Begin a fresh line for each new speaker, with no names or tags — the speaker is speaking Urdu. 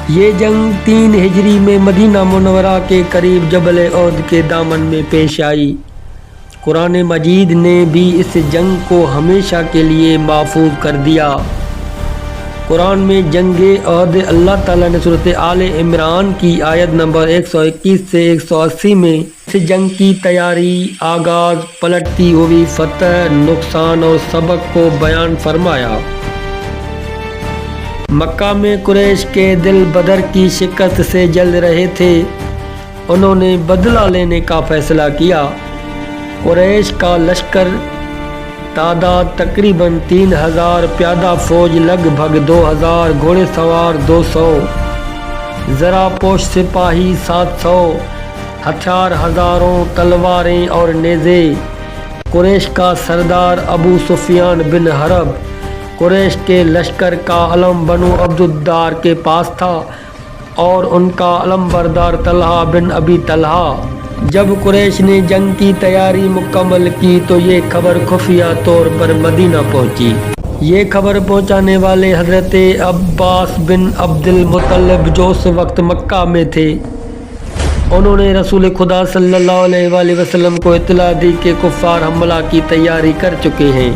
یہ جنگ 3 ہجری میں مدینہ منورہ کے قریب جبل احد کے دامن میں پیش آئی۔ قرآن مجید نے بھی اس جنگ کو ہمیشہ کے لیے محفوظ کر دیا۔ قرآن میں جنگ احد اللہ تعالیٰ نے سورۃ آل عمران کی آیت نمبر 121 سے 180 میں اس جنگ کی تیاری، آغاز، پلٹتی ہوئی فتح، نقصان اور سبق کو بیان فرمایا۔ مکہ میں قریش کے دل بدر کی شکست سے جل رہے تھے۔ انہوں نے بدلہ لینے کا فیصلہ کیا۔ قریش کا لشکر تعداد تقریباً 3000، پیادہ فوج لگ بھگ 2000، گھوڑے سوار 200، زرہ پوش سپاہی 700، ہتھیار ہزاروں، تلواریں اور نیزے۔ قریش کا سردار ابو سفیان بن حرب قریش کے لشکر کا علم بنو عبد الدار کے پاس تھا اور ان کا علم بردار طلحہ بن ابی طلحہ۔ جب قریش نے جنگ کی تیاری مکمل کی تو یہ خبر خفیہ طور پر مدینہ پہنچی۔ یہ خبر پہنچانے والے حضرت عباس بن عبد المطلب جو اس وقت مکہ میں تھے، انہوں نے رسول خدا صلی اللہ علیہ وآلہ وسلم کو اطلاع دی کہ کفار حملہ کی تیاری کر چکے ہیں۔